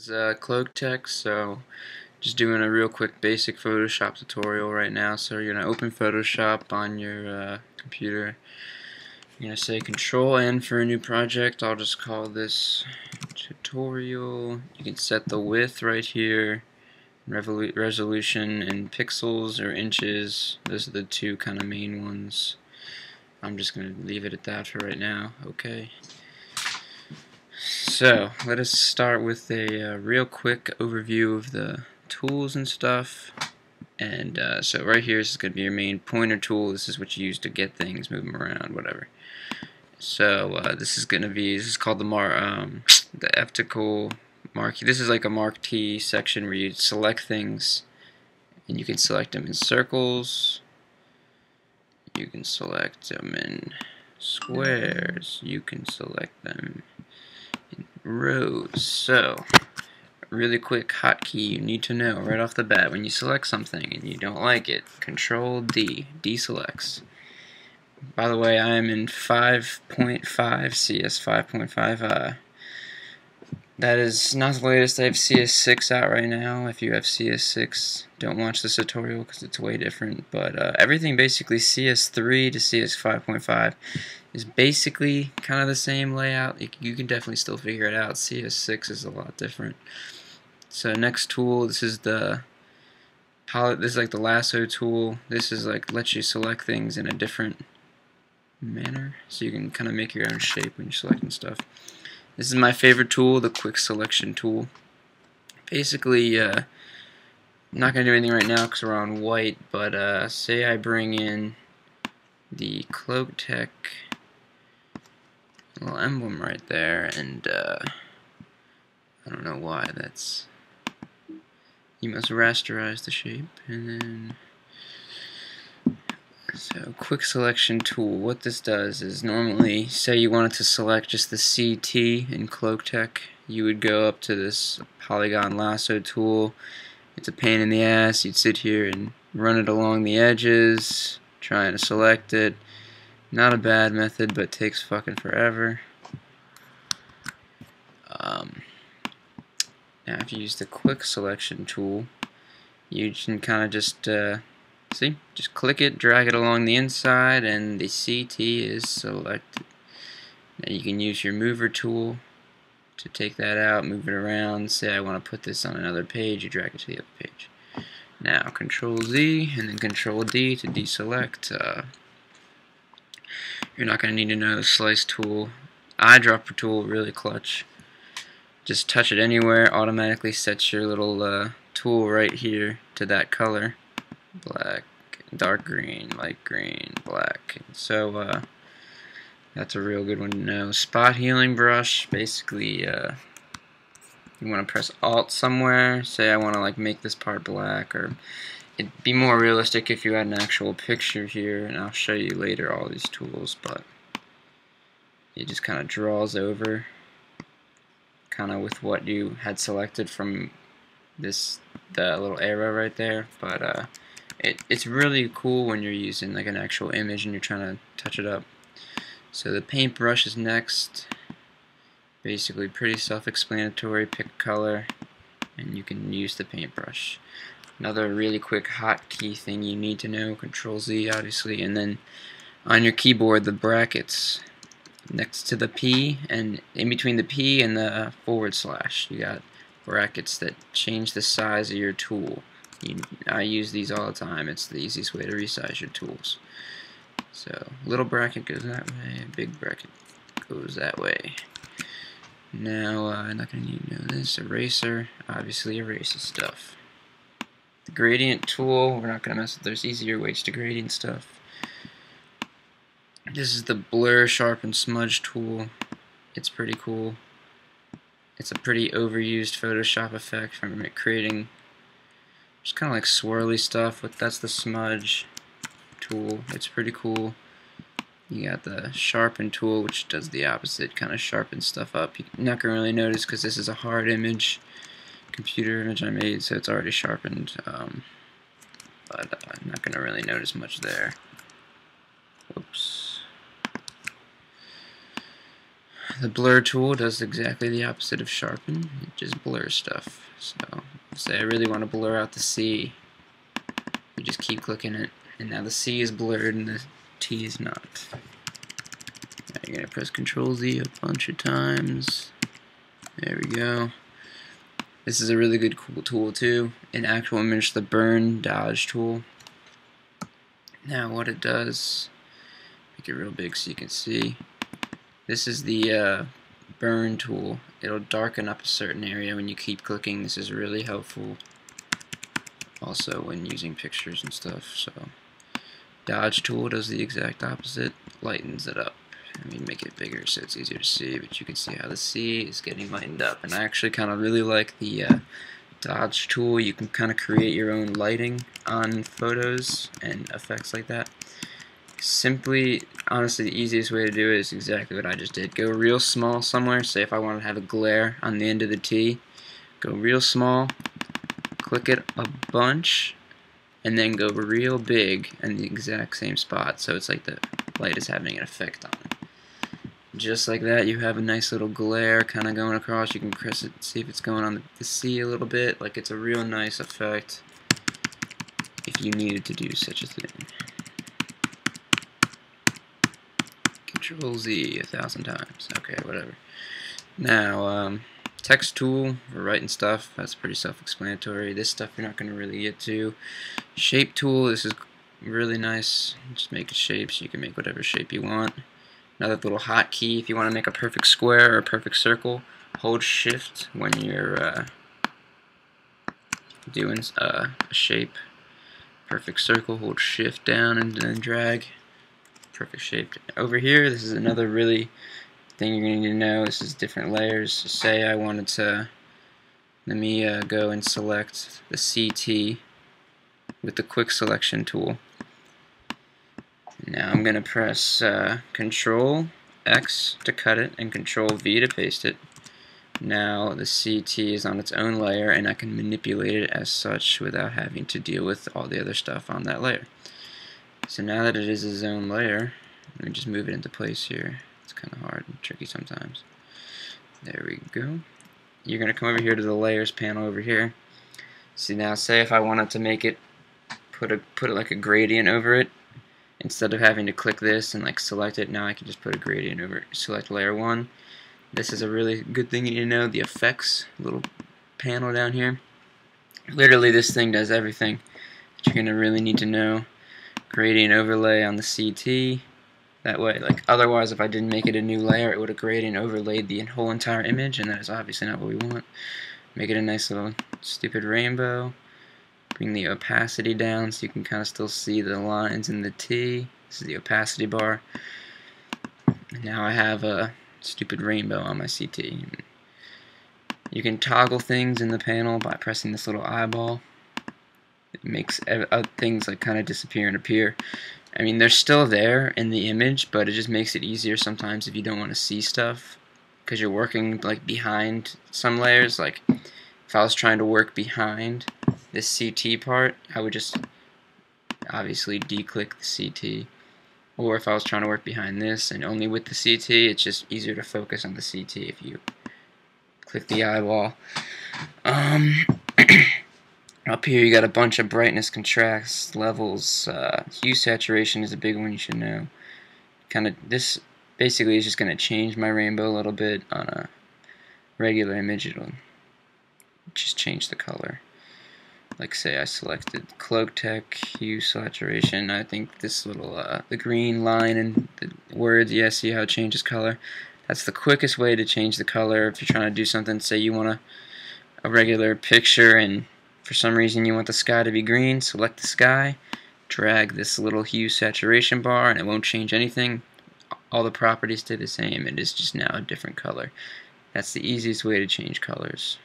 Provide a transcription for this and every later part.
This is ClowchTech, so just doing a real quick basic Photoshop tutorial right now. So you're going to open Photoshop on your computer. You're going to say Control N for a new project. I'll just call this tutorial. You can set the width right here, resolution in pixels or inches. Those are the two kind of main ones. I'm just going to leave it at that for right now. Okay. So let us start with a real quick overview of the tools and stuff. And so right here is going to be your main pointer tool. This is what you use to get things, move them around, whatever. So this is called the optical marquee. This is like a Mark T section where you select things, and you can select them in circles. You can select them in squares. You can select them in rows. So a really quick hotkey you need to know right off the bat when you select something and you don't like it. Control D, deselects. By the way, I am in 5.5, cs5.5. That is not the latest. I have cs6 out right now. If you have cs6, don't watch this tutorial because it's way different. But everything basically cs3 to cs5.5 is basically kind of the same layout. You can definitely still figure it out. cs6 is a lot different. So next tool, this is like the lasso tool. This is like lets you select things in a different manner, so you can kind of make your own shape when you're selecting stuff. This is my favorite tool, the quick selection tool. Basically, I'm not going to do anything right now because we're on white, but say I bring in the ClowchTech little emblem right there, and I don't know why that's. You must rasterize the shape, and then. So, quick selection tool. What this does is normally, say you wanted to select just the CT in ClowchTech, you would go up to this polygon lasso tool. It's a pain in the ass. You'd sit here and run it along the edges, trying to select it. Not a bad method, but takes fucking forever. Now, if you use the quick selection tool, you can kind of just see, just click it, drag it along the inside, and the CT is selected. Now you can use your mover tool to take that out, move it around. Say I want to put this on another page, you drag it to the other page. Now Control Z and then Control D to deselect. You're not going to need to know the slice tool. Eyedropper tool, really clutch. Just touch it anywhere, automatically sets your little tool right here to that color. Black, dark green, light green, black. So that's a real good one to know. Spot healing brush, basically you want to press Alt somewhere. Say I want to like make this part black, or it'd be more realistic if you had an actual picture here, and I'll show you later all these tools, but it just kind of draws over kind of with what you had selected from the little arrow right there, but it's really cool when you're using like an actual image and you're trying to touch it up. So the paintbrush is next. Basically pretty self-explanatory. Pick a color and you can use the paintbrush. Another really quick hotkey thing you need to know, Control Z obviously, and then on your keyboard the brackets next to the P, and in between the P and the / you got brackets that change the size of your tool. I use these all the time. It's the easiest way to resize your tools. So little bracket goes that way, big bracket goes that way. Now I'm not going to need to know this. Eraser obviously erases stuff. The gradient tool, we're not going to mess with. There's easier ways to gradient stuff. This is the blur, sharpen, smudge tool. It's pretty cool. It's a pretty overused Photoshop effect from creating just kind of like swirly stuff. But that's the smudge tool. It's pretty cool. You got the sharpen tool, which does the opposite, kind of sharpens stuff up. You're not gonna really notice because this is a hard image, computer image I made, so it's already sharpened. But I'm not gonna really notice much there. Whoops. The blur tool does exactly the opposite of sharpen. It just blurs stuff. So, say I really want to blur out the C. You just keep clicking it, and now the C is blurred and the T is not. Now you're going to press Control Z a bunch of times. There we go. This is a really good cool tool too. In actual image, the burn dodge tool. Now what it does, make it real big so you can see. This is the burn tool. It'll darken up a certain area when you keep clicking. This is really helpful also when using pictures and stuff. So dodge tool does the exact opposite, lightens it up. I mean, make it bigger so it's easier to see, but you can see how the C is getting lightened up. And I actually kind of really like the dodge tool. You can kind of create your own lighting on photos and effects like that. Simply, honestly, the easiest way to do it is exactly what I just did. Go real small somewhere. Say if I want to have a glare on the end of the T, go real small, click it a bunch, and then go real big in the exact same spot, so it's like the light is having an effect on it. Just like that, you have a nice little glare kind of going across. You can press it, see if it's going on the C a little bit. Like, it's a real nice effect if you needed to do such a thing. Control Z 1,000 times. Okay, whatever. Now, text tool for writing stuff, that's pretty self-explanatory. This stuff you're not going to really get to. Shape tool, this is really nice. Just make a shape so you can make whatever shape you want. Another little hotkey if you want to make a perfect square or a perfect circle. Hold shift when you're doing a shape. Perfect circle, hold shift down and then drag. Perfect shape. Over here, this is another really thing you're going to need to know. This is different layers. So say I wanted to, let me go and select the CT with the quick selection tool. Now I'm going to press Control X to cut it and Control V to paste it. Now the CT is on its own layer and I can manipulate it as such without having to deal with all the other stuff on that layer. So now that it is its own layer, let me just move it into place here. It's kind of hard and tricky sometimes. There we go. You're going to come over here to the layers panel over here. See, now say if I wanted to make it put it like a gradient over it, instead of having to click this and like select it, now I can just put a gradient over it. Select layer 1. This is a really good thing you need to know, the effects little panel down here. Literally this thing does everything that you're going to really need to know. Gradient overlay on the CT. That way, like, otherwise if I didn't make it a new layer, it would have gradient overlaid the whole entire image, and that is obviously not what we want. Make it a nice little stupid rainbow. Bring the opacity down so you can kind of still see the lines in the T. This is the opacity bar. And now I have a stupid rainbow on my CT. You can toggle things in the panel by pressing this little eyeball. It makes things like kind of disappear and appear. I mean, they're still there in the image, but it just makes it easier sometimes if you don't want to see stuff, because you're working like behind some layers. Like if I was trying to work behind this CT part, I would just obviously declick the CT. Or if I was trying to work behind this and only with the CT, it's just easier to focus on the CT if you click the eyeball. Up here you got a bunch of brightness, contrast, levels. Hue saturation is a big one you should know. This basically is just going to change my rainbow a little bit. On a regular image it'll just change the color. Like say I selected ClowchTech hue saturation. I think this little the green line and the words, yeah, see how it changes color. That's the quickest way to change the color if you're trying to do something. Say you want a regular picture and for some reason you want the sky to be green, select the sky, drag this little hue saturation bar, and it won't change anything. All the properties stay the same. It is just now a different color. That's the easiest way to change colors.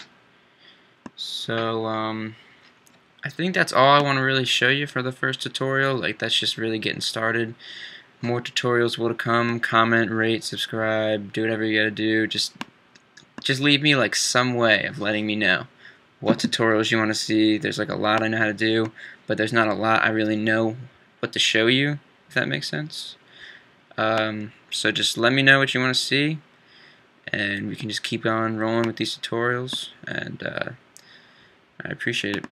So I think that's all I want to really show you for the first tutorial. Like, that's just really getting started. More tutorials will come. Comment, rate, subscribe, do whatever you gotta do. Just leave me like some way of letting me know what tutorials you want to see. There's like a lot I know how to do, but there's not a lot I really know what to show you, if that makes sense. So just let me know what you want to see. and we can just keep on rolling with these tutorials, and I appreciate it.